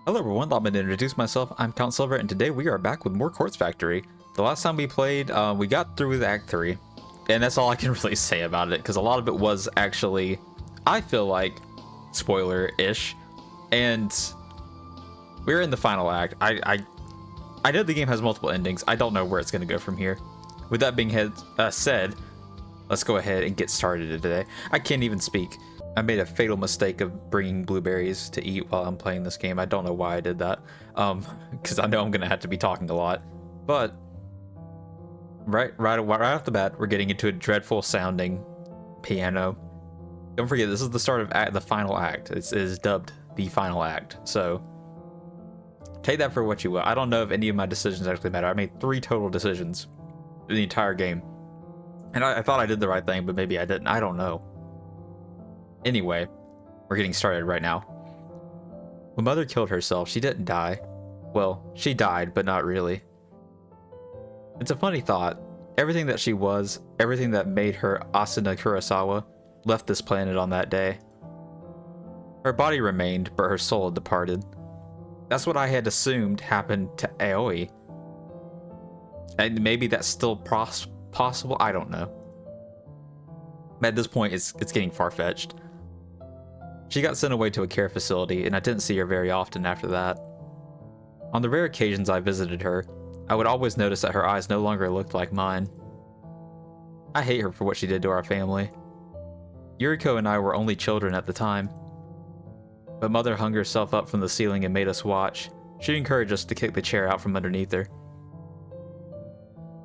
Hello everyone, I'm going to introduce myself. I'm Count Silver, and today we are back with more Quartz Factory. The last time we played, we got through with Act 3, and that's all I can really say about it, because a lot of it was actually, I feel like, spoiler-ish, and we're in the final act. I know the game has multiple endings. I don't know where it's going to go from here. With that being said, let's go ahead and get started today. I can't even speak. I made a fatal mistake of bringing blueberries to eat while I'm playing this game. I don't know why I did that, because I know I'm gonna have to be talking a lot. But right off the bat, we're getting into a dreadful sounding piano. Don't forget, this is the start of the final act. It is dubbed the final act, so take that for what you will. I don't know if any of my decisions actually matter. I made 3 total decisions in the entire game, and I thought I did the right thing, but maybe I didn't. I don't know. Anyway, we're getting started right now. When Mother killed herself, she didn't die. Well, she died, but not really. It's a funny thought. Everything that she was, everything that made her Asuna Kurosawa, left this planet on that day. Her body remained, but her soul had departed. That's what I had assumed happened to Aoi. And maybe that's still possible? I don't know. At this point, it's getting far-fetched. She got sent away to a care facility, and I didn't see her very often after that. On the rare occasions I visited her, I would always notice that her eyes no longer looked like mine. I hate her for what she did to our family. Yuriko and I were only children at the time. But Mother hung herself up from the ceiling and made us watch. She encouraged us to kick the chair out from underneath her.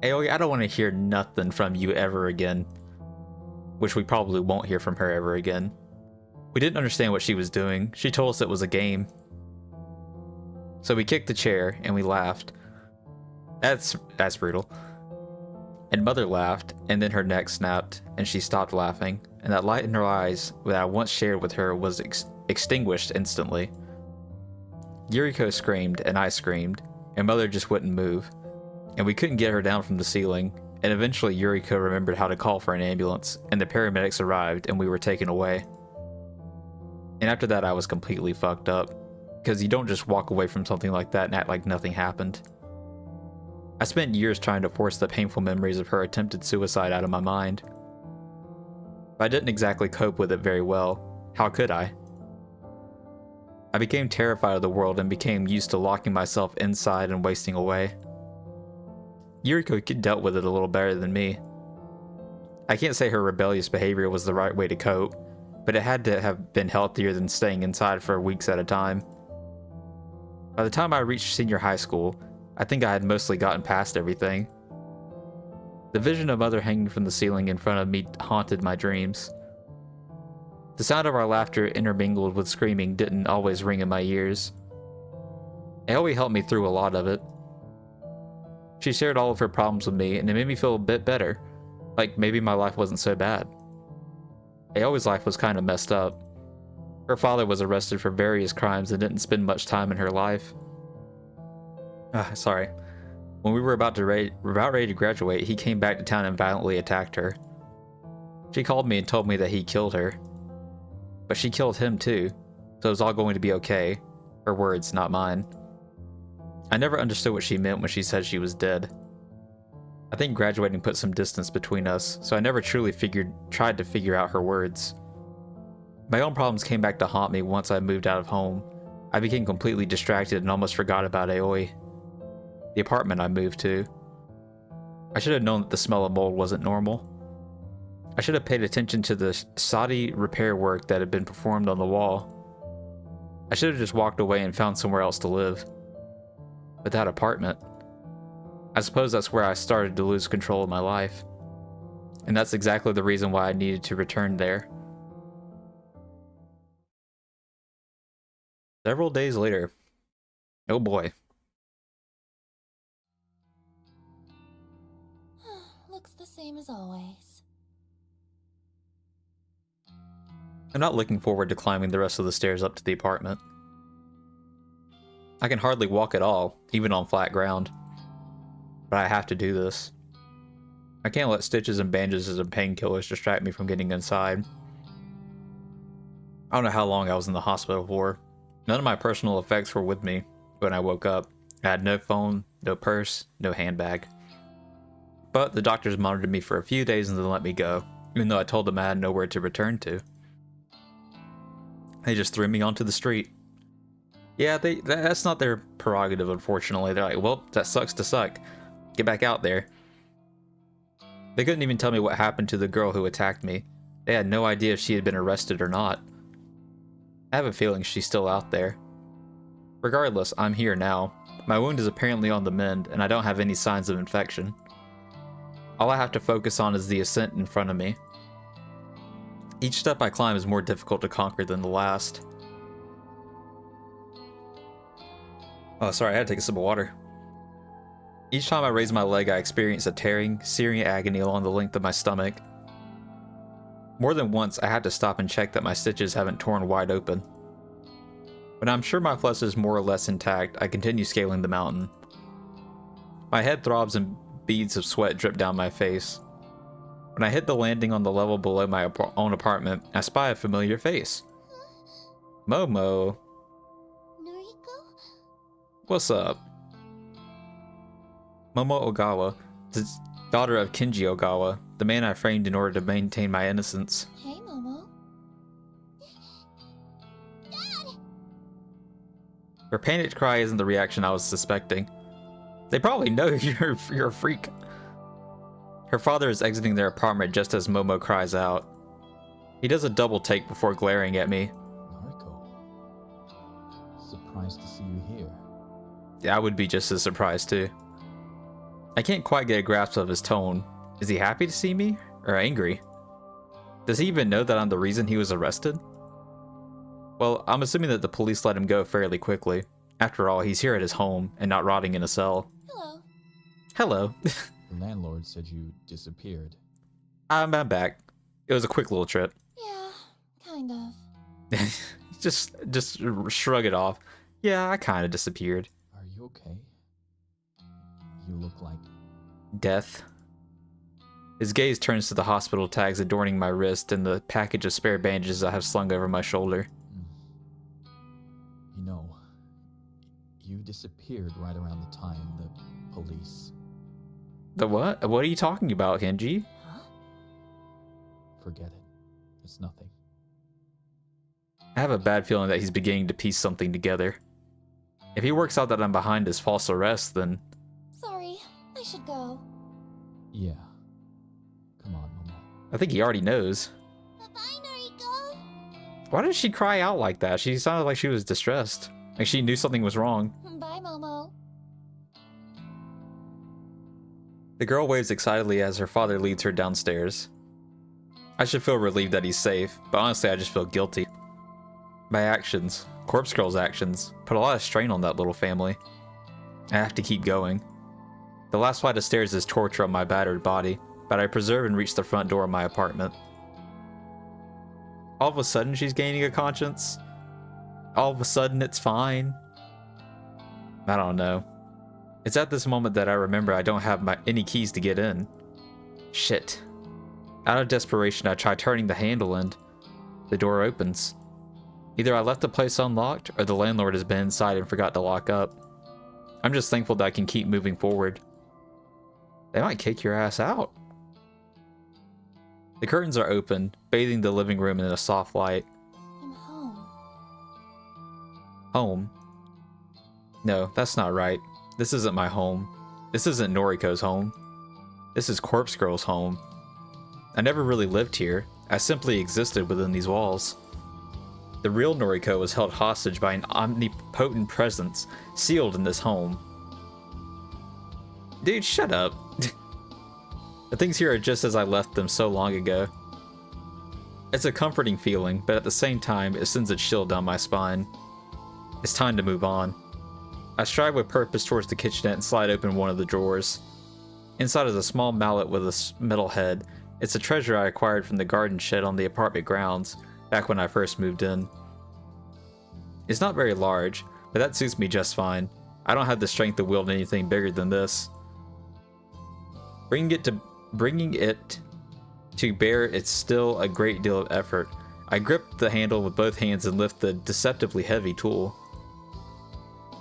Aoi, I don't want to hear nothing from you ever again. Which we probably won't hear from her ever again. We didn't understand what she was doing. She told us it was a game. So we kicked the chair and we laughed. That's brutal. And Mother laughed, and then her neck snapped, and she stopped laughing, and that light in her eyes that I once shared with her was extinguished instantly. Yuriko screamed, and I screamed, and Mother just wouldn't move, and we couldn't get her down from the ceiling, and eventually Yuriko remembered how to call for an ambulance, and the paramedics arrived, and we were taken away. And after that, I was completely fucked up, because you don't just walk away from something like that and act like nothing happened. I spent years trying to force the painful memories of her attempted suicide out of my mind. But I didn't exactly cope with it very well. How could I? I became terrified of the world and became used to locking myself inside and wasting away. Yuriko dealt with it a little better than me. I can't say her rebellious behavior was the right way to cope, but it had to have been healthier than staying inside for weeks at a time. By the time I reached senior high school, I think I had mostly gotten past everything. The vision of Mother hanging from the ceiling in front of me haunted my dreams. The sound of our laughter intermingled with screaming didn't always ring in my ears. Aoi helped me through a lot of it. She shared all of her problems with me, and it made me feel a bit better, like maybe my life wasn't so bad. Aoi's life was kind of messed up. Her father was arrested for various crimes and didn't spend much time in her life. Sorry. When we were about ready to graduate, he came back to town and violently attacked her. She called me and told me that he killed her. But she killed him too, so it was all going to be okay. Her words, not mine. I never understood what she meant when she said she was dead. I think graduating put some distance between us, so I never truly tried to figure out her words. My own problems came back to haunt me once I moved out of home. I became completely distracted and almost forgot about Aoi. The apartment I moved to. I should have known that the smell of mold wasn't normal. I should have paid attention to the shoddy repair work that had been performed on the wall. I should have just walked away and found somewhere else to live. But that apartment... I suppose that's where I started to lose control of my life. And that's exactly the reason why I needed to return there. Several days later. Oh boy. Looks the same as always. I'm not looking forward to climbing the rest of the stairs up to the apartment. I can hardly walk at all, even on flat ground. But I have to do this. I can't let stitches and bandages and painkillers distract me from getting inside. I don't know how long I was in the hospital for. None of my personal effects were with me when I woke up. I had no phone, no purse, no handbag. But the doctors monitored me for a few days and then let me go, even though I told them I had nowhere to return to. They just threw me onto the street. Yeah, that's not their prerogative, unfortunately. They're like, well, that sucks to suck. Get back out there. They couldn't even tell me what happened to the girl who attacked me. They had no idea if she had been arrested or not. I have a feeling she's still out there. Regardless, I'm here now. My wound is apparently on the mend, and I don't have any signs of infection. All I have to focus on is the ascent in front of me. Each step I climb is more difficult to conquer than the last. Oh, sorry, I had to take a sip of water. Each time I raise my leg, I experience a tearing, searing agony along the length of my stomach. More than once, I had to stop and check that my stitches haven't torn wide open. When I'm sure my flesh is more or less intact, I continue scaling the mountain. My head throbs and beads of sweat drip down my face. When I hit the landing on the level below my own apartment, I spy a familiar face. Momo. Noriko? What's up? Momo Ogawa, the daughter of Kenji Ogawa, the man I framed in order to maintain my innocence. Hey, Momo. Dad! Her panicked cry isn't the reaction I was suspecting. They probably know you're a freak. Her father is exiting their apartment just as Momo cries out. He does a double take before glaring at me. Noriko. Surprised to see you here. I would be just as surprised too. I can't quite get a grasp of his tone. Is he happy to see me? Or angry? Does he even know that I'm the reason he was arrested? Well, I'm assuming that the police let him go fairly quickly. After all, he's here at his home and not rotting in a cell. Hello. Hello. The landlord said you disappeared. I'm back. It was a quick little trip. Yeah, kind of. just shrug it off. Yeah, I kind of disappeared. Are you okay? You look like... Death. His gaze turns to the hospital tags adorning my wrist and the package of spare bandages I have slung over my shoulder. You know, you disappeared right around the time the police... The what? What are you talking about, Kenji? Huh? Forget it. It's nothing. I have a bad feeling that he's beginning to piece something together. If he works out that I'm behind his false arrest, then... Sorry, I should go. Yeah. Come on, Momo. I think he already knows. Bye-bye, Noriko. Why did she cry out like that? She sounded like she was distressed. Like she knew something was wrong. Bye, Momo. The girl waves excitedly as her father leads her downstairs. I should feel relieved that he's safe, but honestly I just feel guilty. My actions, Corpse Girl's actions, put a lot of strain on that little family. I have to keep going. The last flight of stairs is torture on my battered body, but I persevere and reach the front door of my apartment. All of a sudden she's gaining a conscience? All of a sudden it's fine? I don't know. It's at this moment that I remember I don't have any keys to get in. Shit. Out of desperation, I try turning the handle and the door opens. Either I left the place unlocked or the landlord has been inside and forgot to lock up. I'm just thankful that I can keep moving forward. They might kick your ass out. The curtains are open, bathing the living room in a soft light. I'm home. Home? No, that's not right. This isn't my home. This isn't Noriko's home. This is Corpse Girl's home. I never really lived here. I simply existed within these walls. The real Noriko was held hostage by an omnipotent presence, sealed in this home. Dude, shut up. The things here are just as I left them so long ago. It's a comforting feeling, but at the same time, it sends a chill down my spine. It's time to move on. I stride with purpose towards the kitchenette and slide open one of the drawers. Inside is a small mallet with a metal head. It's a treasure I acquired from the garden shed on the apartment grounds, back when I first moved in. It's not very large, but that suits me just fine. I don't have the strength to wield anything bigger than this. Bringing it to bear, it's still a great deal of effort. I grip the handle with both hands and lift the deceptively heavy tool.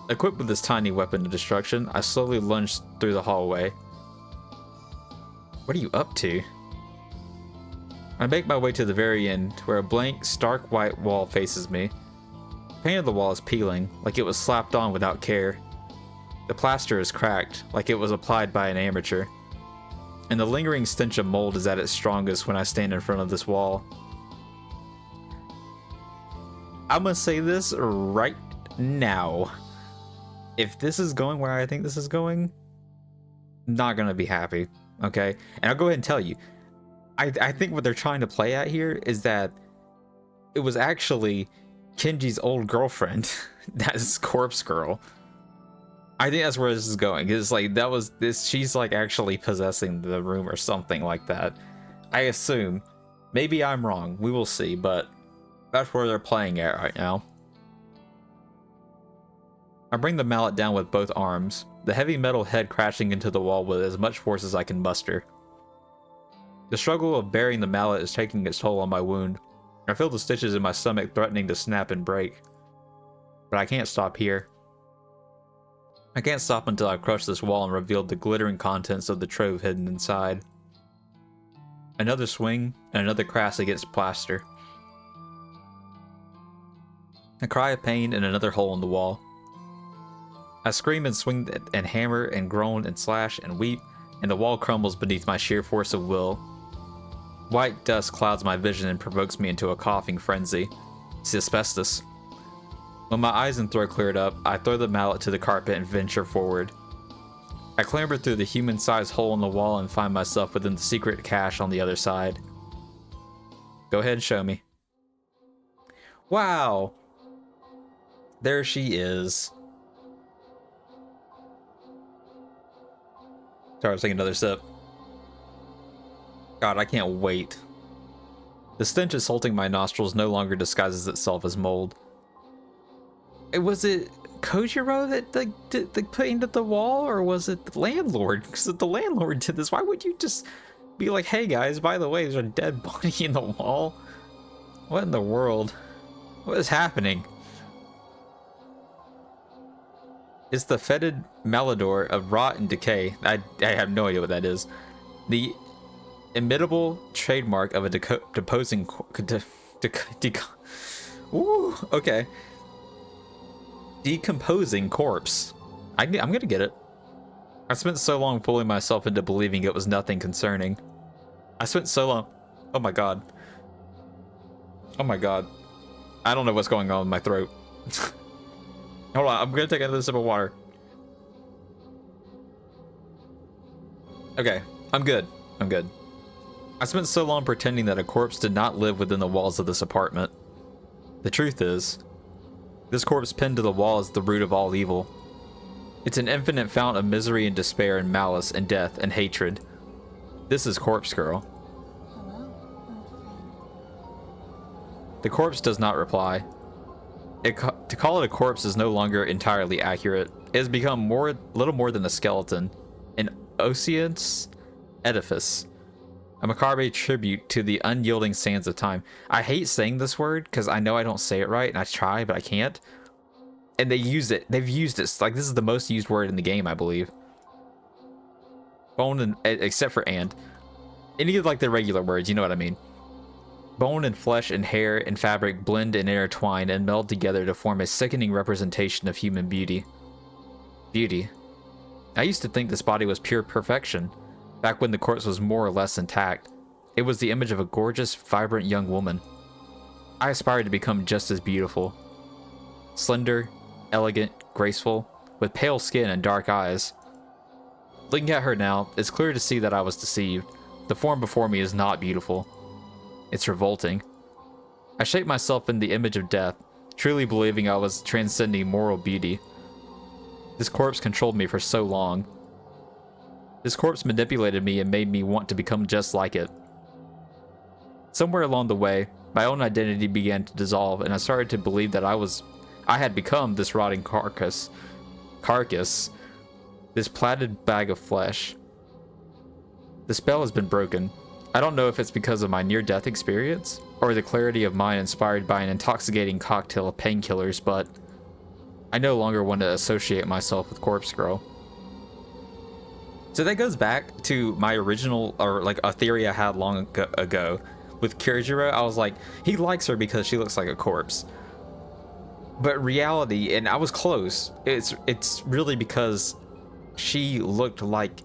Equipped with this tiny weapon of destruction, I slowly lunge through the hallway. What are you up to? I make my way to the very end, where a blank, stark white wall faces me. The paint of the wall is peeling, like it was slapped on without care. The plaster is cracked, like it was applied by an amateur. And the lingering stench of mold is at its strongest when I stand in front of this wall. I'm gonna say this right now. If this is going where I think this is going, not gonna be happy, okay? And I'll go ahead and tell you, I think what they're trying to play at here is that it was actually Kenji's old girlfriend. That's Corpse Girl. I think that's where this is going. It's like that was this. She's like actually possessing the room or something like that. I assume. Maybe I'm wrong. We will see. But that's where they're playing at right now. I bring the mallet down with both arms, the heavy metal head crashing into the wall with as much force as I can muster. The struggle of bearing the mallet is taking its toll on my wound. I feel the stitches in my stomach threatening to snap and break. But I can't stop here. I can't stop until I've crushed this wall and revealed the glittering contents of the trove hidden inside. Another swing, and another crash against plaster. A cry of pain and another hole in the wall. I scream and swing and hammer and groan and slash and weep, and the wall crumbles beneath my sheer force of will. White dust clouds my vision and provokes me into a coughing frenzy. It's asbestos. When my eyes and throat cleared up, I throw the mallet to the carpet and venture forward. I clamber through the human-sized hole in the wall and find myself within the secret cache on the other side. Go ahead and show me. Wow! There she is. Sorry, I was taking another sip. God, I can't wait. The stench assaulting my nostrils no longer disguises itself as mold. Was it Kojiro that painted the wall, or was it the landlord? Because if the landlord did this, why would you just be like, hey guys, by the way, there's a dead body in the wall? What in the world? What is happening? It's the fetid malodor of rot and decay. I have no idea what that is. The imitable trademark of a deposing ooh, okay. Decomposing corpse. I'm gonna get it. I spent so long fooling myself into believing it was nothing concerning. I spent so long. Oh my god. Oh my god. I don't know what's going on with my throat. Hold on, I'm gonna take another sip of water. Okay, I'm good. I'm good. I spent so long pretending that a corpse did not live within the walls of this apartment. The truth is, this corpse pinned to the wall is the root of all evil. It's an infinite fount of misery and despair and malice and death and hatred. This is Corpse Girl. Hello, old friend. The corpse does not reply. To call it a corpse is no longer entirely accurate. It has become little more than a skeleton, an osseous edifice, a macabre tribute to the unyielding sands of time. I hate saying this word because I know I don't say it right, and I try, but I can't. And they use it. They've used it. Like, this is the most used word in the game, I believe. Bone and except for and. Any of like the regular words, you know what I mean. Bone and flesh and hair and fabric blend and intertwine and meld together to form a sickening representation of human beauty. Beauty. I used to think this body was pure perfection, back when the corpse was more or less intact. It was the image of a gorgeous, vibrant young woman. I aspired to become just as beautiful. Slender, elegant, graceful, with pale skin and dark eyes. Looking at her now, it's clear to see that I was deceived. The form before me is not beautiful. It's revolting. I shaped myself in the image of death, truly believing I was transcending moral beauty. This corpse controlled me for so long. This corpse manipulated me and made me want to become just like it. Somewhere along the way, my own identity began to dissolve, and I started to believe that I had become this rotting carcass, this platted bag of flesh. The spell has been broken. I don't know if it's because of my near-death experience, or the clarity of mind inspired by an intoxicating cocktail of painkillers, but I no longer want to associate myself with Corpse Girl. So that goes back to my original, or like a theory I had long ago with Kirjiro. I was like, he likes her because she looks like a corpse. But reality, and I was close, it's really because she looked like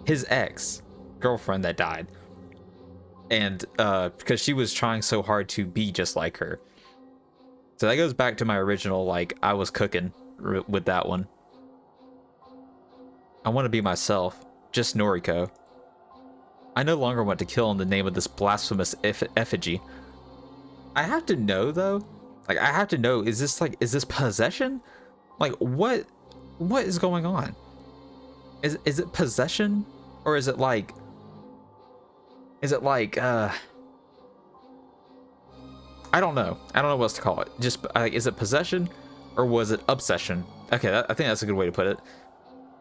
his ex-girlfriend that died. And because she was trying so hard to be just like her. So that goes back to my original, like, I was cooking with that one. I want to be myself, just Noriko. I no longer want to kill in the name of this blasphemous effigy. I have to know, though. Like, I have to know, is this possession? Like, what is going on? Is it possession? Or is it like, I don't know. I don't know what else to call it. Just, like, is it possession? Or was it obsession? Okay, I think that's a good way to put it.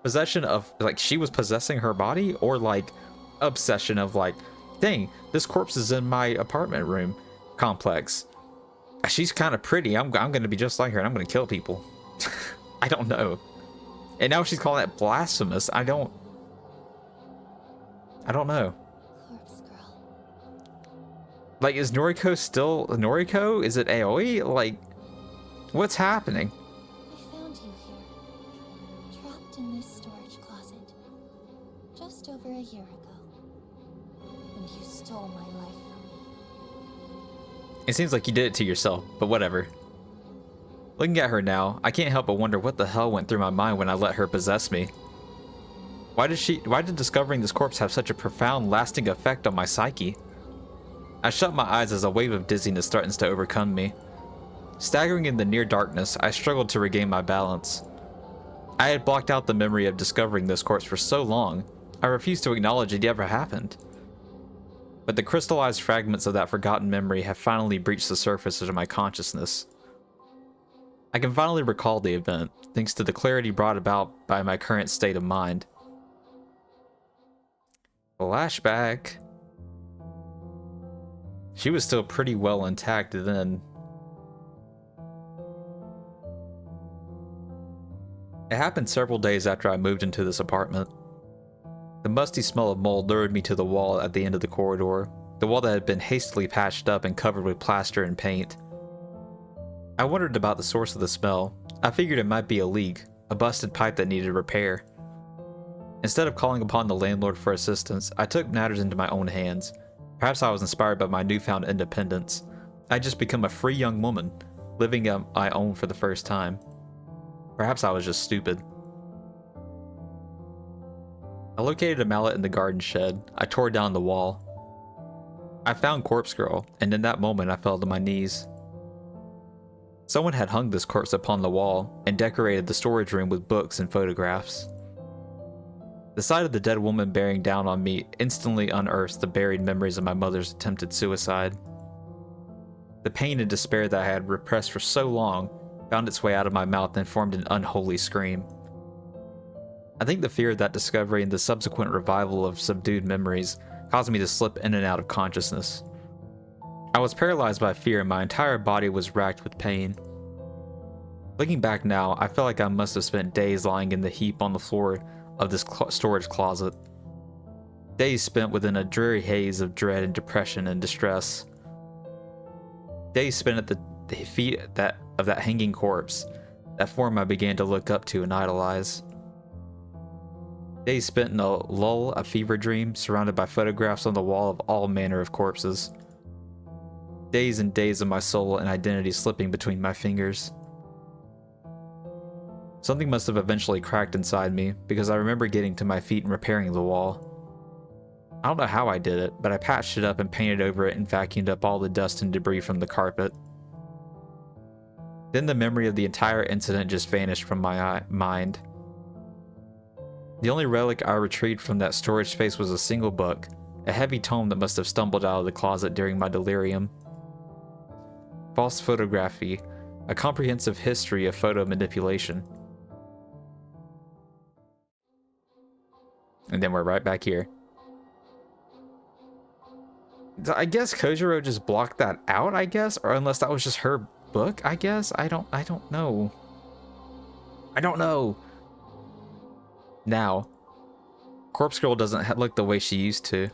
Possession of, like, she was possessing her body, or like obsession of like, dang, this corpse is in my apartment room complex. She's kind of pretty. I'm gonna be just like her and I'm gonna kill people. I don't know. And now she's calling it blasphemous. I don't know. Corpse Girl. Like, is Noriko still Noriko? Is it AoE? Like, what's happening? I found you here, trapped in this storage closet, just over a year ago, and you stole my life from me. It seems like you did it to yourself, but whatever. Looking at her now, I can't help but wonder what the hell went through my mind when I let her possess me. Why did discovering this corpse have such a profound, lasting effect on my psyche? I shut my eyes as a wave of dizziness threatens to overcome me. Staggering in the near darkness, I struggled to regain my balance. I had blocked out the memory of discovering this corpse for so long, I refused to acknowledge it ever happened. But the crystallized fragments of that forgotten memory have finally breached the surface of my consciousness. I can finally recall the event, thanks to the clarity brought about by my current state of mind. Flashback. She was still pretty well intact then. It happened several days after I moved into this apartment. The musty smell of mold lured me to the wall at the end of the corridor, the wall that had been hastily patched up and covered with plaster and paint. I wondered about the source of the smell. I figured it might be a leak, a busted pipe that needed repair. Instead of calling upon the landlord for assistance, I took matters into my own hands. Perhaps I was inspired by my newfound independence. I'd just become a free young woman, living on my own for the first time. Perhaps I was just stupid. I located a mallet in the garden shed. I tore down the wall. I found Corpse Girl, and in that moment I fell to my knees. Someone had hung this corpse upon the wall and decorated the storage room with books and photographs. The sight of the dead woman bearing down on me instantly unearthed the buried memories of my mother's attempted suicide. The pain and despair that I had repressed for so long found its way out of my mouth and formed an unholy scream. I think the fear of that discovery and the subsequent revival of subdued memories caused me to slip in and out of consciousness. I was paralyzed by fear and my entire body was racked with pain. Looking back now, I feel like I must have spent days lying in the heap on the floor of this storage closet. Days spent within a dreary haze of dread and depression and distress. Days spent at the feet of that hanging corpse, that form I began to look up to and idolize. Days spent in a lull, a fever dream, surrounded by photographs on the wall of all manner of corpses. Days and days of my soul and identity slipping between my fingers. Something must have eventually cracked inside me, because I remember getting to my feet and repairing the wall. I don't know how I did it, but I patched it up and painted over it and vacuumed up all the dust and debris from the carpet. Then the memory of the entire incident just vanished from my mind. The only relic I retrieved from that storage space was a single book, a heavy tome that must have stumbled out of the closet during my delirium. False Photography, a comprehensive history of photo manipulation. And then we're right back here. I guess Kojiro just blocked that out, I guess, or unless that was just her book, I guess. I don't know. I don't know. Now, Corpse Girl doesn't look the way she used to.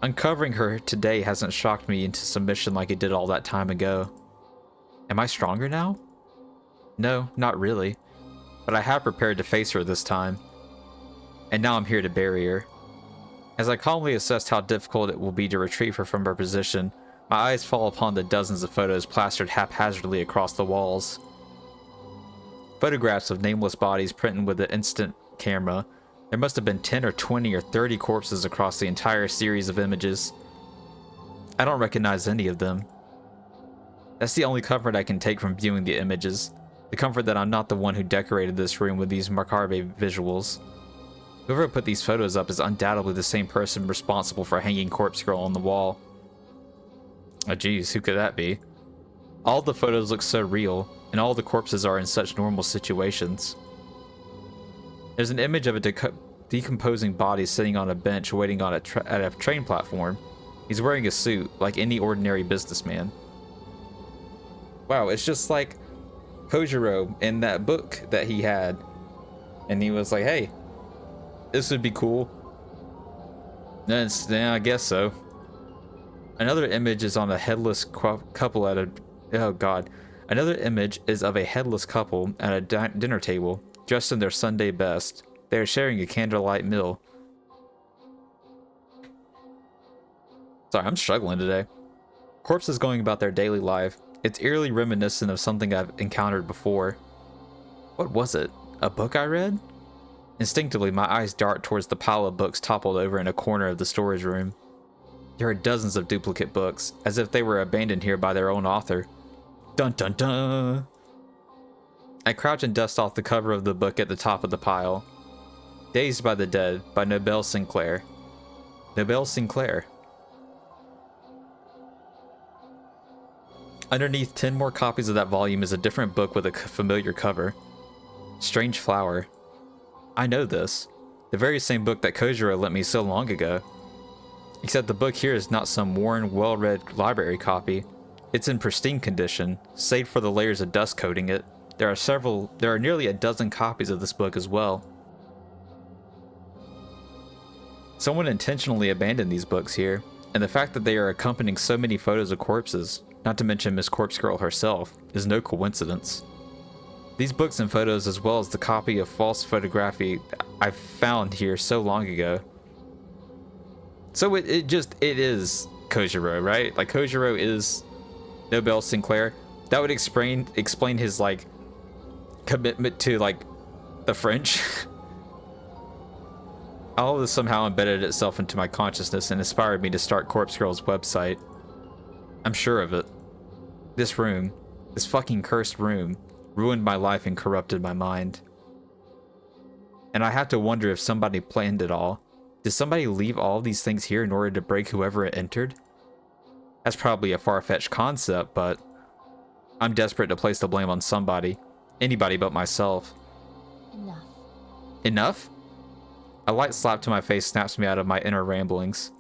Uncovering her today hasn't shocked me into submission like it did all that time ago. Am I stronger now? No, not really. But I have prepared to face her this time. And now I'm here to bury her. As I calmly assessed how difficult it will be to retrieve her from her position, my eyes fall upon the dozens of photos plastered haphazardly across the walls. Photographs of nameless bodies printed with an instant camera. There must have been 10 or 20 or 30 corpses across the entire series of images. I don't recognize any of them. That's the only comfort I can take from viewing the images. The comfort that I'm not the one who decorated this room with these macabre visuals. Whoever put these photos up is undoubtedly the same person responsible for hanging Corpse Girl on the wall. Oh geez, who could that be? All the photos look so real, and all the corpses are in such normal situations. There's an image of a decomposing body sitting on a bench waiting on at a train platform. He's wearing a suit, like any ordinary businessman. Wow, it's just like Kojiro in that book that he had. And he was like, hey, this would be cool. Yeah, I guess so. Another image is on a headless couple at a... Oh god. Another image is of a headless couple at a dinner table, dressed in their Sunday best. They are sharing a candlelight meal. Sorry, I'm struggling today. Corpses going about their daily life. It's eerily reminiscent of something I've encountered before. What was it? A book I read? Instinctively, my eyes dart towards the pile of books toppled over in a corner of the storage room. There are dozens of duplicate books, as if they were abandoned here by their own author. Dun dun dun! I crouch and dust off the cover of the book at the top of the pile. Dazed by the Dead by Nobel Sinclair. Nobel Sinclair. Underneath 10 more copies of that volume is a different book with a familiar cover. Strange Flower. I know this. The very same book that Kojiro lent me so long ago. Except the book here is not some worn, well-read library copy. It's in pristine condition, save for the layers of dust coating it. There are nearly a dozen copies of this book as well. Someone intentionally abandoned these books here, and the fact that they are accompanying so many photos of corpses, not to mention Miss Corpse Girl herself, is no coincidence. These books and photos, as well as the copy of false photography I found here so long ago. So it is Kojiro, right? Like, Kojiro is Nobel Sinclair. That would explain his, like, commitment to, like, the French. All of this somehow embedded itself into my consciousness and inspired me to start Corpse Girl's website. I'm sure of it. This room, this fucking cursed room, ruined my life and corrupted my mind. And I have to wonder if somebody planned it all. Did somebody leave all these things here in order to break whoever it entered? That's probably a far-fetched concept, but I'm desperate to place the blame on somebody. Anybody but myself. Enough. Enough? A light slap to my face snaps me out of my inner ramblings.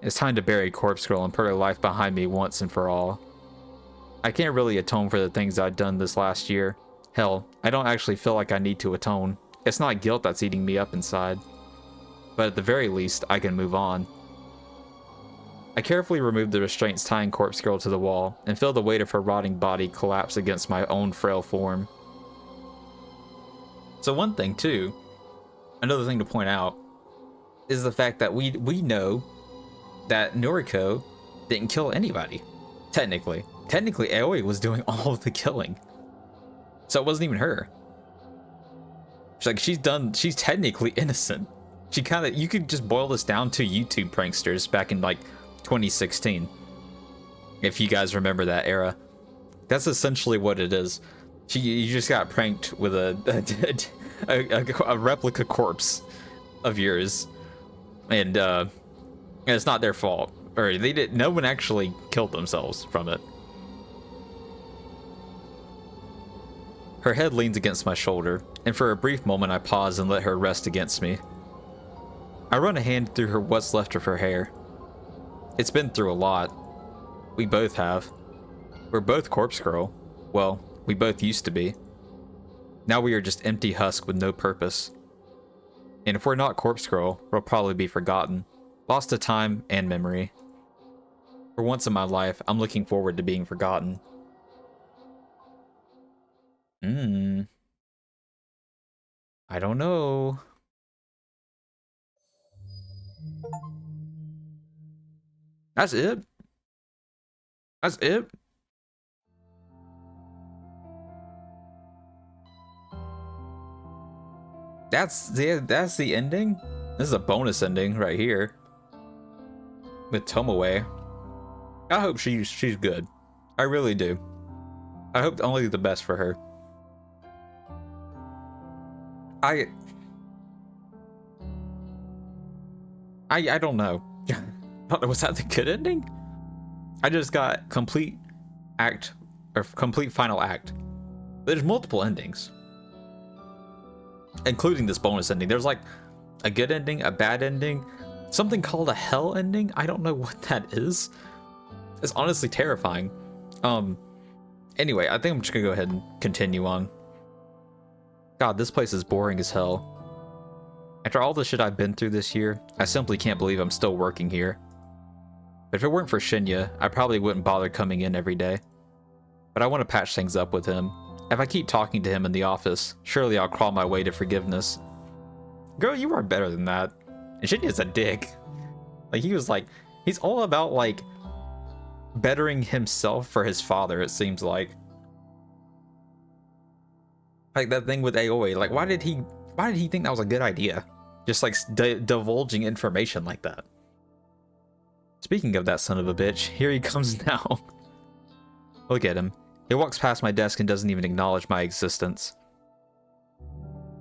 It's time to bury Corpse Girl and put her life behind me once and for all. I can't really atone for the things I've done this last year. Hell, I don't actually feel like I need to atone. It's not guilt that's eating me up inside. But at the very least, I can move on. I carefully removed the restraints tying Corpse Girl to the wall and feel the weight of her rotting body collapse against my own frail form. So one thing too, another thing to point out, is the fact that we know that Noriko didn't kill anybody. Technically. Technically, Aoi was doing all of the killing. So it wasn't even her. She's technically innocent. You could just boil this down to YouTube pranksters back in like 2016. If you guys remember that era. That's essentially what it is. You just got pranked with a replica corpse of yours. And it's not their fault. Or no one actually killed themselves from it. Her head leans against my shoulder, and for a brief moment I pause and let her rest against me. I run a hand through what's left of her hair. It's been through a lot. We both have. We're both Corpse Girl. Well, we both used to be. Now we are just empty husk with no purpose. And if we're not Corpse Girl, we'll probably be forgotten. Lost to time and memory. For once in my life, I'm looking forward to being forgotten. I don't know. That's it? That's it? That's the ending? This is a bonus ending right here. With Tomoe. I hope she's good. I really do. I hope only the best for her. I don't know. I don't know. Was that the good ending? I just got complete final act. There's multiple endings, including this bonus ending. There's like a good ending, a bad ending, something called a hell ending. I don't know what that is. It's honestly terrifying. Anyway, I think I'm just gonna go ahead and continue on. God, this place is boring as hell. After all the shit I've been through this year, I simply can't believe I'm still working here. But if it weren't for Shinya, I probably wouldn't bother coming in every day. But I want to patch things up with him. If I keep talking to him in the office, surely I'll crawl my way to forgiveness. Girl, you are better than that. And Shinya's a dick. Like, he's all about, like, bettering himself for his father, it seems like. Like that thing with Aoi, like, why did he think that was a good idea? Just, like, divulging information like that. Speaking of that son of a bitch, here he comes now. Look at him. He walks past my desk and doesn't even acknowledge my existence.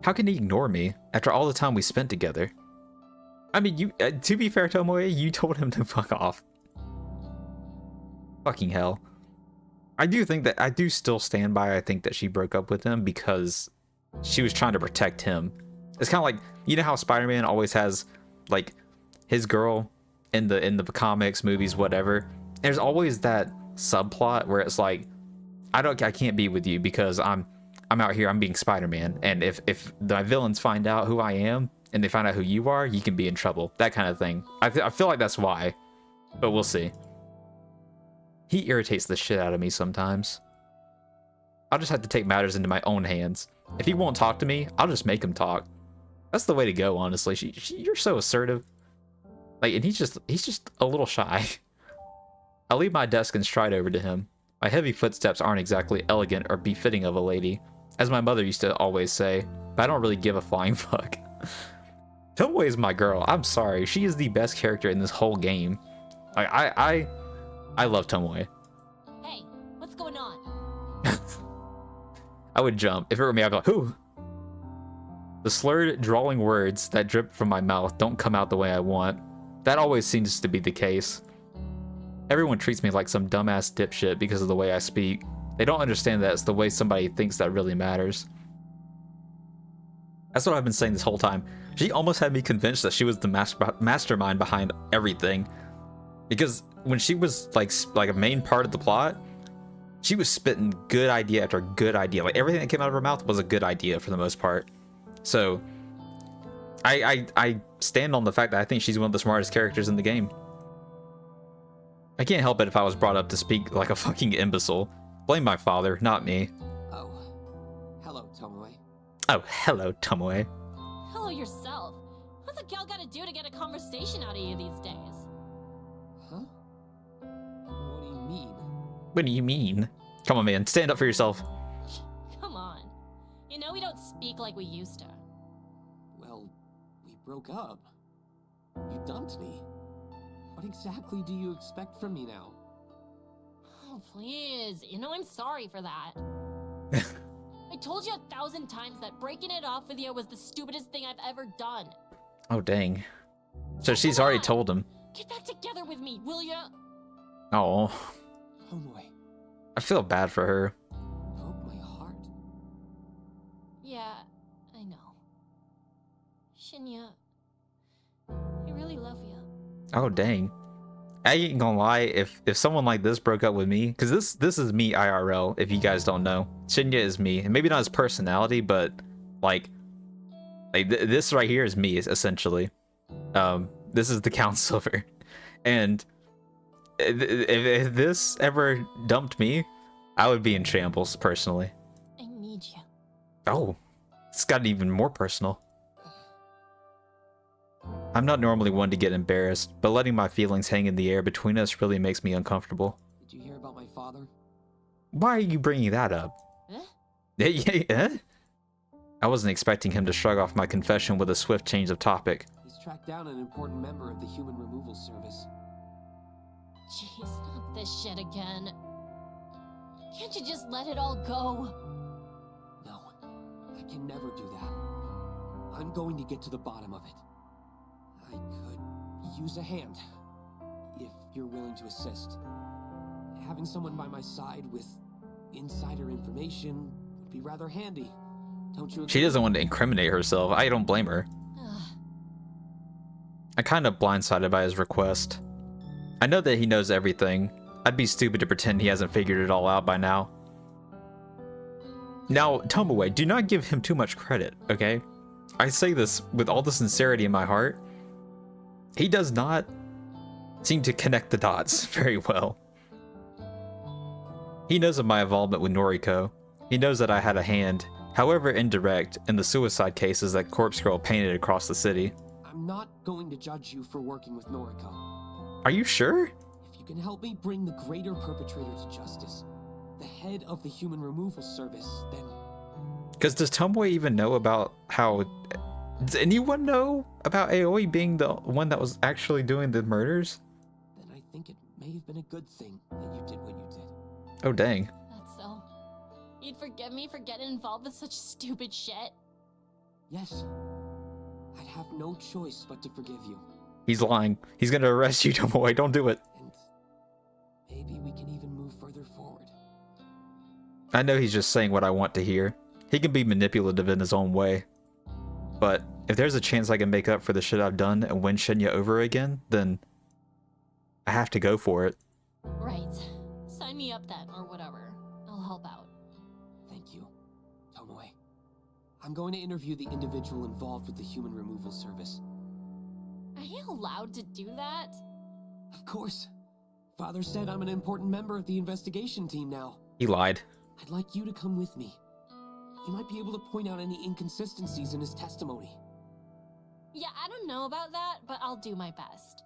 How can he ignore me after all the time we spent together? I mean, you, to be fair, Tomoe, you told him to fuck off. Fucking hell. I do still stand by, I think that she broke up with him because she was trying to protect him. It's kind of like, you know how Spider-Man always has, like, his girl in the comics, movies, whatever. There's always that subplot where it's like, I can't be with you because I'm out here, I'm being Spider-Man, and if the villains find out who I am and they find out who you are, you can be in trouble. That kind of thing. I feel like that's why, but we'll see. He irritates the shit out of me sometimes. I'll just have to take matters into my own hands. If he won't talk to me, I'll just make him talk. That's the way to go, honestly. You're so assertive. Like, and he's just a little shy. I leave my desk and stride over to him. My heavy footsteps aren't exactly elegant or befitting of a lady, as my mother used to always say, but I don't really give a flying fuck. Tomoe is my girl. I'm sorry. She is the best character in this whole game. Like, I love Tomoe. Hey, what's going on? I would jump. If it were me, I'd be like, who? The slurred, drawling words that drip from my mouth don't come out the way I want. That always seems to be the case. Everyone treats me like some dumbass dipshit because of the way I speak. They don't understand that it's the way somebody thinks that really matters. That's what I've been saying this whole time. She almost had me convinced that she was the mastermind behind everything. Because when she was like a main part of the plot, she was spitting good idea after good idea. Like, everything that came out of her mouth was a good idea for the most part. So I stand on the fact that I think she's one of the smartest characters in the game. I can't help it if I was brought up to speak like a fucking imbecile. Blame my father, not me. Oh, hello, Tomoe. Oh, hello, Tomoe. Hello yourself. What's a gal gotta do to get a conversation out of you these days? Huh? What do you mean? What do you mean? Come on, man, stand up for yourself. Come on. You know we don't speak like we used to. Well, we broke up. You dumped me. What exactly do you expect from me now? Oh, please. You know I'm sorry for that. I told you 1,000 times that breaking it off with you was the stupidest thing I've ever done. Oh, dang. So she's already told him. Get back together with me, will ya? Oh, Tomoe, I feel bad for her. broke my heart. Yeah, I know. Shinya, I really love you. Oh, dang. I ain't gonna lie, if someone like this broke up with me, because this is me IRL, if you guys don't know. Shinya is me, and maybe not his personality, but like this right here is me, essentially. This is the Count Silver, and if this ever dumped me, I would be in shambles personally. I need you. Oh, it's gotten even more personal. I'm not normally one to get embarrassed, but letting my feelings hang in the air between us really makes me uncomfortable. Did you hear about my father? Why are you bringing that up? Huh? I wasn't expecting him to shrug off my confession with a swift change of topic. He's tracked down an important member of the Human Removal Service. Jeez, not this shit again. Can't you just let it all go? No, I can never do that. I'm going to get to the bottom of it. I could use a hand, if you're willing to assist. Having someone by my side with insider information would be rather handy. Don't you agree? She doesn't want to incriminate herself. I don't blame her. I'm kind of blindsided by his request. I know that he knows everything. I'd be stupid to pretend he hasn't figured it all out by now. Now, Tomoe, do not give him too much credit, okay? I say this with all the sincerity in my heart. He does not seem to connect the dots very well. He knows of my involvement with Noriko. He knows that I had a hand, however indirect, in the suicide cases that Corpse Girl painted across the city. I'm not going to judge you for working with Noriko. Are you sure? If you can help me bring the greater perpetrator to justice, the head of the Human Removal Service, then... Because does Tomoe even know about how... Does anyone know about Aoi being the one that was actually doing the murders? Then I think it may have been a good thing that you did what you did. Oh, dang. That's so. You'd forgive me for getting involved with such stupid shit? Yes. I'd have no choice but to forgive you. He's lying. He's gonna arrest you, Tomoe. Don't do it. And maybe we can even move further forward. I know he's just saying what I want to hear. He can be manipulative in his own way. But if there's a chance I can make up for the shit I've done and win Shinya over again, then I have to go for it. Right. Sign me up then, or whatever. I'll help out. Thank you, Tomoe. I'm going to interview the individual involved with the Human Removal Service. Are you allowed to do that? Of course. Father said I'm an important member of the investigation team now. He lied. I'd like you to come with me. You might be able to point out any inconsistencies in his testimony. Yeah, I don't know about that, but I'll do my best.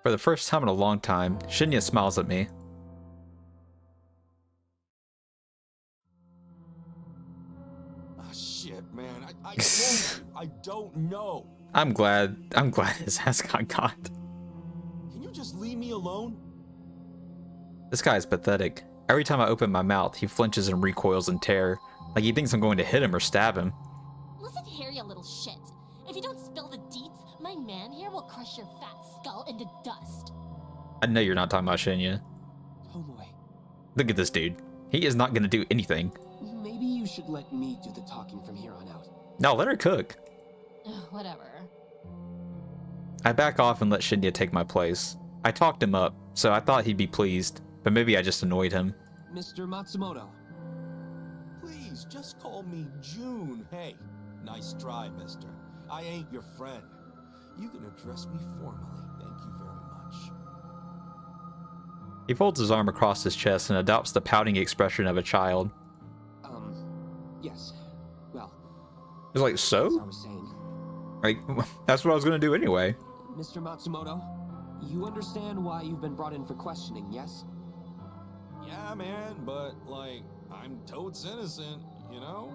For the first time in a long time, Shinya smiles at me. Ah, shit, man. I told you, I don't know. I'm glad his ass got caught. Can you just leave me alone? This guy is pathetic. Every time I open my mouth, he flinches and recoils in terror, like he thinks I'm going to hit him or stab him. Listen here, you little shit. If you don't spill the deets, my man here will crush your fat skull into dust. I know you're not talking about Shinya. Tomoe, Look at this dude. He is not going to do anything. maybe you should let me do the talking from here on out. No, let her cook. Whatever. I back off and let Shinya take my place. I talked him up, so I thought he'd be pleased, but maybe I just annoyed him. Mr. Matsumoto. Please, just call me June. Hey, nice try, mister. I ain't your friend. You can address me formally. Thank you very much. He folds his arm across his chest and adopts the pouting expression of a child. Yes. Well, He's like, as I so? was saying, Like, that's what I was going to do anyway. Mr. Matsumoto, you understand why you've been brought in for questioning, yes? Yeah, man, but, like, I'm totes innocent, you know?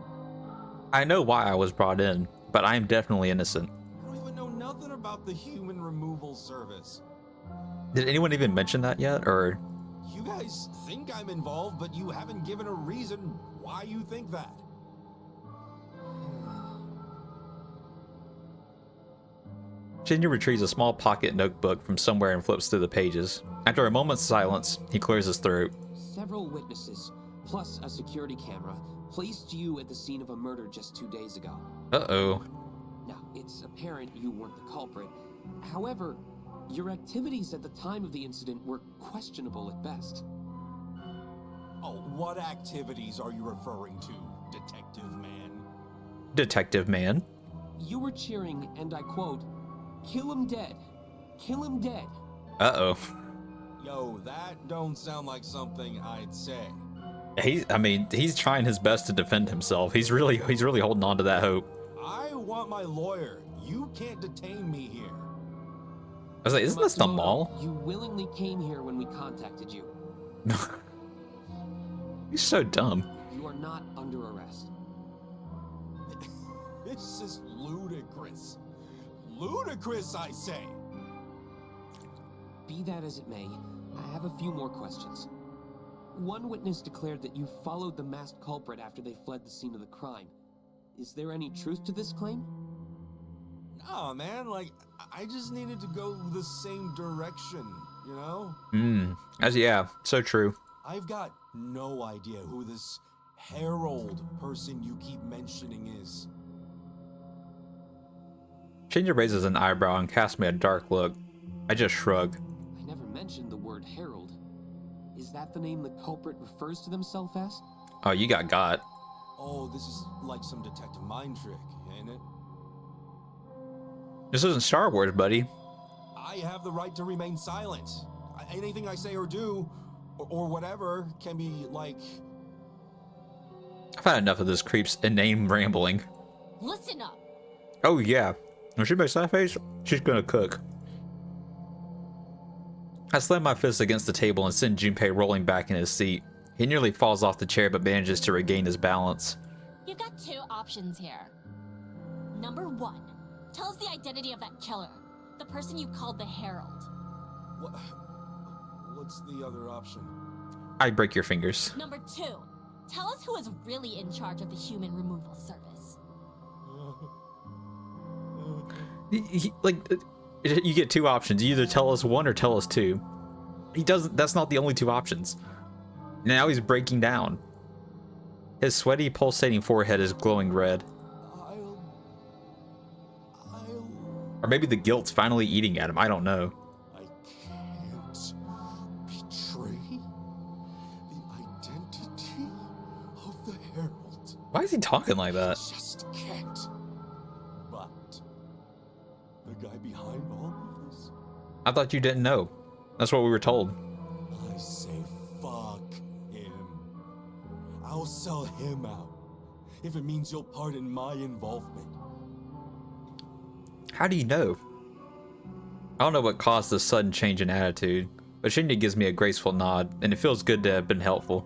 I know why I was brought in, but I am definitely innocent. I don't even know nothing about the Human Removal Service. Did anyone even mention that yet, or... You guys think I'm involved, but you haven't given a reason why you think that. Shinya retrieves a small pocket notebook from somewhere and flips through the pages. After a moment's silence, he clears his throat. Several witnesses, plus a security camera, placed you at the scene of a murder just 2 days ago. Uh-oh. Now, it's apparent you weren't the culprit. However, Your activities at the time of the incident were questionable at best. Oh, what activities are you referring to, Detective Man? Detective Man. You were cheering, and I quote, "Kill him dead. Kill him dead." Uh-oh. Yo, that don't sound like something I'd say. I mean, he's trying his best to defend himself. He's really holding on to that hope. I want my lawyer. You can't detain me here. I was like, isn't this the Matsumoto, mall? You willingly came here when we contacted you. He's so dumb. You are not under arrest. This is ludicrous. Ludicrous, I say. Be that as it may, I have a few more questions. One witness declared that you followed the masked culprit after they fled the scene of the crime. Is there any truth to this claim? Nah, man, like, I just needed to go the same direction, you know? Yeah, so true. I've got no idea who this Herald person you keep mentioning is. Shinya raises an eyebrow and casts me a dark look. I just shrug. I never mentioned the word Herald. Is that the name the culprit refers to themselves as? Oh, you got. Oh, this is like some detective mind trick, ain't it? This isn't Star Wars, buddy. I have the right to remain silent. Anything I say or do, or whatever, can be like... I've had enough of this creep's inane rambling. Listen up. Oh yeah, when she makes that face, she's gonna cook. I slam my fist against the table and send Junpei rolling back in his seat. He nearly falls off the chair but manages to regain his balance. You've got two options here. Number one, tell us the identity of that killer, the person you called the Herald. What's the other option? I break your fingers. Number two, tell us who is really in charge of the human removal service. You get two options. You either tell us one or tell us two. That's not the only two options. Now he's breaking down. His sweaty, pulsating forehead is glowing red. Or maybe the guilt's finally eating at him. I don't know. I can't betray the identity of the Herald. Why is he talking like that? Just can't. But the guy behind all of this, I thought you didn't know. That's what we were told. I say fuck him. I'll sell him out if it means you'll pardon my involvement. How do you know? I don't know what caused this sudden change in attitude, but Shinya gives me a graceful nod, and it feels good to have been helpful.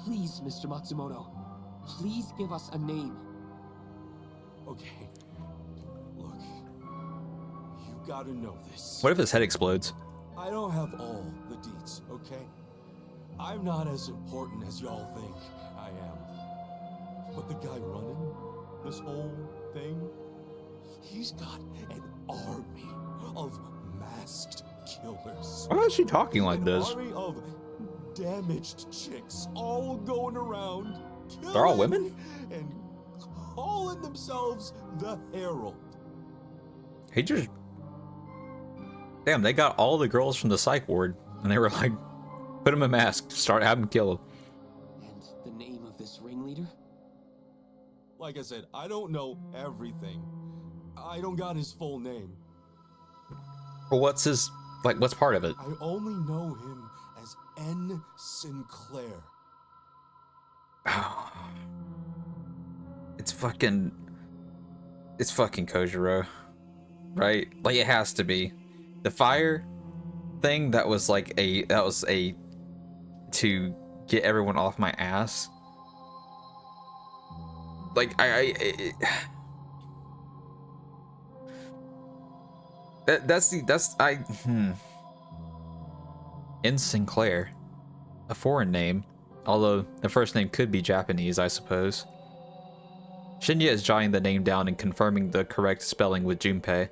Please, Mr. Matsumoto, please give us a name. Okay. Look, you gotta know this. What if his head explodes? I don't have all the deets, okay? I'm not as important as y'all think I am. But the guy running this whole thing, he's got an army of masked killers. Why is she talking like this? An army of damaged chicks all going around They're all killing women? and calling themselves the Herald. He just... Damn, they got all the girls from the psych ward, and they were like, put him in a mask, start having him kill him. And the name of this ringleader? Like I said, I don't know everything. I don't got his full name. Or what's his... Like, what's part of it? I only know him as N. Sinclair. It's fucking Kojiro, right? Like, it has to be. The fire thing that was a to get everyone off my ass. Like N. Sinclair, a foreign name, although the first name could be Japanese, I suppose. Shinya is jotting the name down and confirming the correct spelling with Junpei.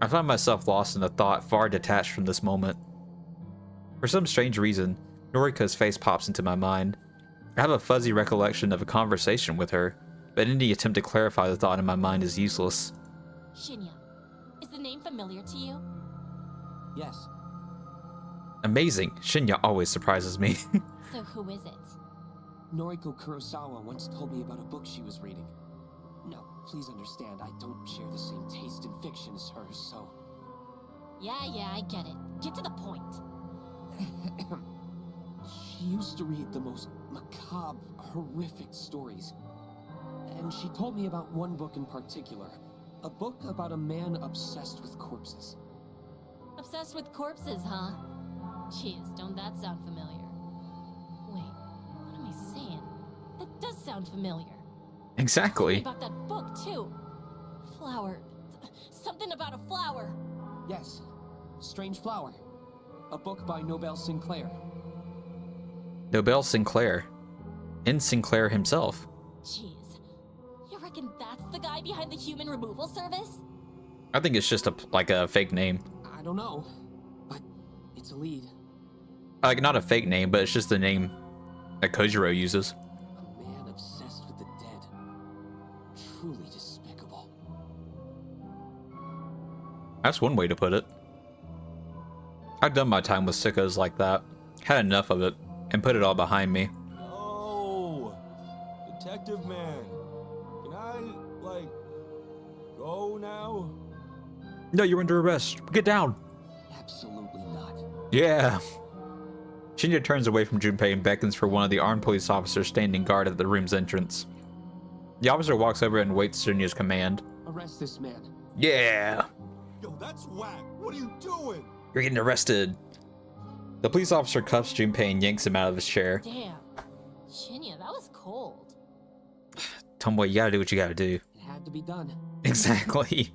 I find myself lost in a thought far detached from this moment. For some strange reason, Norika's face pops into my mind. I have a fuzzy recollection of a conversation with her, but any attempt to clarify the thought in my mind is useless. Shinya, is the name familiar to you? Yes. Amazing. Shinya always surprises me. So who is it? Noriko Kurosawa once told me about a book she was reading. No, please understand, I don't share the same taste in fiction as hers, so... Yeah, I get it. Get to the point. She used to read the most macabre, horrific stories. And she told me about one book in particular. A book about a man obsessed with corpses. Obsessed with corpses, huh? Jeez, don't that sound familiar? Wait, what am I saying? That does sound familiar. Exactly. Tell me about that book, too. Flower. Something about a flower. Yes, Strange Flower. A book by Nobel Sinclair. Nobel Sinclair. And Sinclair himself. Jeez. You reckon that's the guy behind the human removal service? I think it's just a fake name. I don't know, but it's a lead. Like, not a fake name, but it's just the name that Kojiro uses. A man obsessed with the dead. Truly despicable. That's one way to put it. I've done my time with sickos like that. Had enough of it, and put it all behind me. No! Detective man. Can I, go now? No, you're under arrest. Get down. Absolutely not. Yeah. Shinya turns away from Junpei and beckons for one of the armed police officers standing guard at the room's entrance. The officer walks over and waits Shinya's command. Arrest this man. Yeah. Yo, that's whack. What are you doing? You're getting arrested. The police officer cuffs Junpei and yanks him out of his chair. Damn. Shinya, that was cold. Tomboy, you gotta do what you gotta do. It had to be done. Exactly.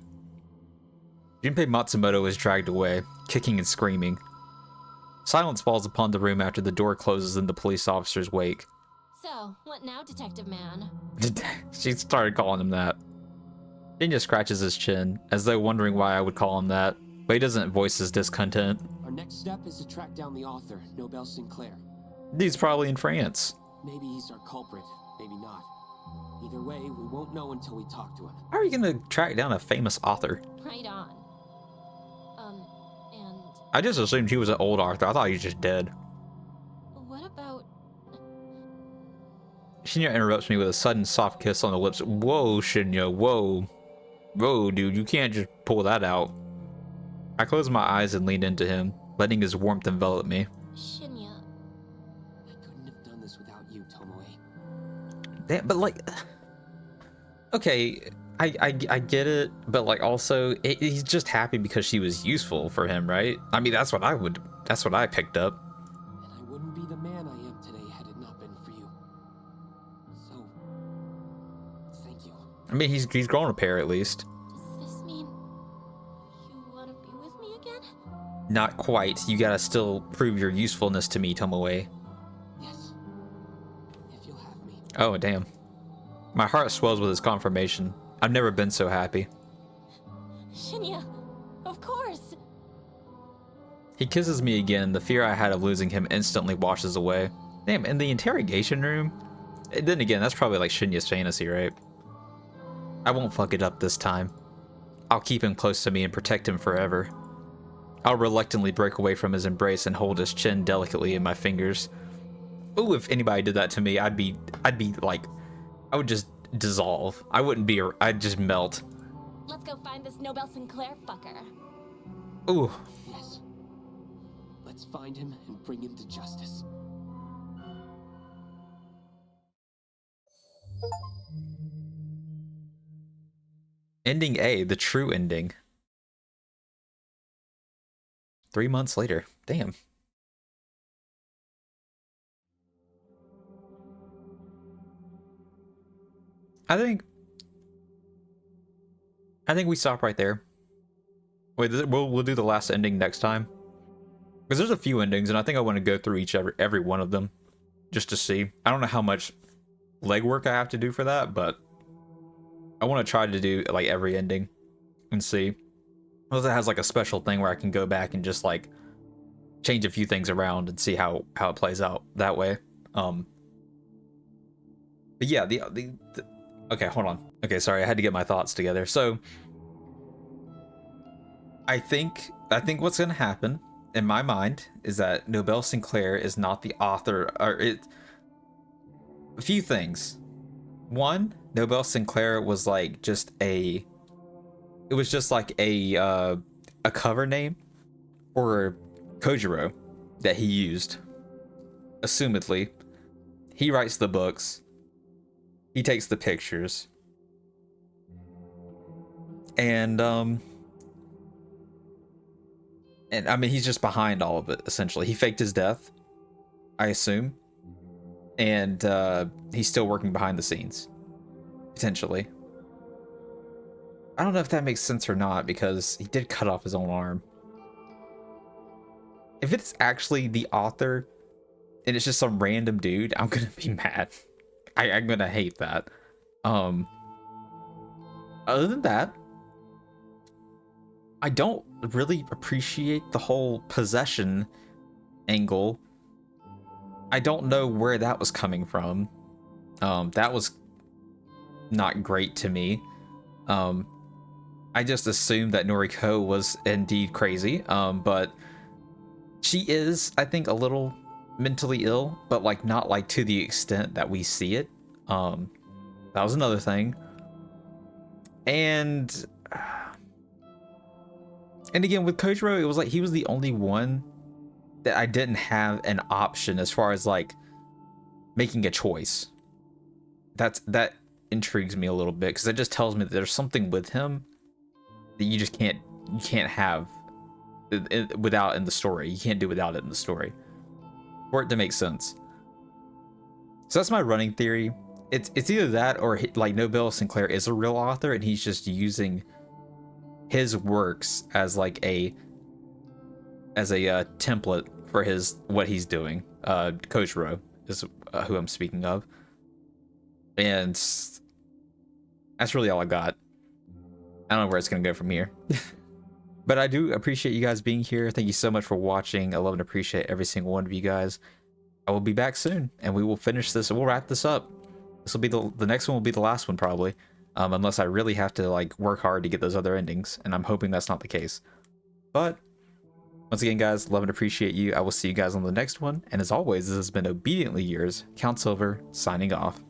Junpei Matsumoto is dragged away, kicking and screaming. Silence falls upon the room after the door closes in the police officer's wake. So, what now, Detective Man? She started calling him that. Shinya scratches his chin, as though wondering why I would call him that, but he doesn't voice his discontent. Our next step is to track down the author, Nobel Sinclair. He's probably in France. Maybe he's our culprit, maybe not. Either way, we won't know until we talk to him. How are you gonna track down a famous author? Right on. And I just assumed he was an old author. I thought he was just dead. what about... Shinya interrupts me with a sudden soft kiss on the lips. Whoa, Shinya, whoa. Whoa, dude, you can't just pull that out. I closed my eyes and leaned into him, letting his warmth envelop me. Shinya... I couldn't have done this without you, Tomoe. Damn, but like... Okay, I get it, but like also, he's just happy because she was useful for him, right? I mean, that's what I picked up. And I wouldn't be the man I am today had it not been for you. So, thank you. I mean, he's grown a pair at least. Does this mean... you want to be with me again? Not quite. You gotta still prove your usefulness to me, Tomoe. Yes. If you'll have me. Oh, damn. My heart swells with his confirmation. I've never been so happy. Shinya, of course. He kisses me again. The fear I had of losing him instantly washes away. Damn, in the interrogation room? Then again, that's probably like Shinya's fantasy, right? I won't fuck it up this time. I'll keep him close to me and protect him forever. I'll reluctantly break away from his embrace and hold his chin delicately in my fingers. Ooh, if anybody did that to me, I'd be like, I would just dissolve. I'd just melt. Let's go find this Nobel Sinclair fucker. Ooh. Yes. Let's find him and bring him to justice. Ending A, the true ending. 3 months later. Damn. I think we stop right there. Wait, we'll do the last ending next time. Because there's a few endings, and I think I want to go through every one of them. Just to see. I don't know how much legwork I have to do for that, but I want to try to do like every ending and see. Unless it has like a special thing where I can go back and just like change a few things around and see how it plays out that way. But yeah, okay, hold on. Okay, sorry, I had to get my thoughts together. So I think what's gonna happen in my mind is that Nobel Sinclair is not the author, or it. A few things. One, Nobel Sinclair was like just a. It was just like a cover name for Kojiro that he used. Assumedly, he writes the books. He takes the pictures. And I mean, he's just behind all of it, essentially. He faked his death, I assume. And he's still working behind the scenes, potentially. I don't know if that makes sense or not, because he did cut off his own arm. If it's actually the author and it's just some random dude, I'm gonna be mad. I'm gonna hate that. Other than that, I don't really appreciate the whole possession angle. I don't know where that was coming from. That was not great to me. I just assumed that Noriko was indeed crazy, but she is, I think, a little mentally ill, but like not like to the extent that we see it. That was another thing. And again, with Kojiro, it was like he was the only one that I didn't have an option as far as like making a choice. That intrigues me a little bit, because it just tells me that there's something with him that you just can't have without in the story. You can't do without it in the story for it to make sense. So that's my running theory. It's either that, or like Nobel Sinclair is a real author and he's just using his works as like a template for what he's doing. Kojiro is who I'm speaking of, and that's really all I got. I don't know where it's gonna go from here. But I do appreciate you guys being here. Thank you so much for watching. I love and appreciate every single one of you guys. I will be back soon, and we will finish this, and we'll wrap this up. This will be the next one will be the last one, probably, unless I really have to like work hard to get those other endings, and I'm hoping that's not the case. But once again, guys, love and appreciate you. I will see you guys on the next one, and as always, this has been Obediently Yours, Count Silver, signing off.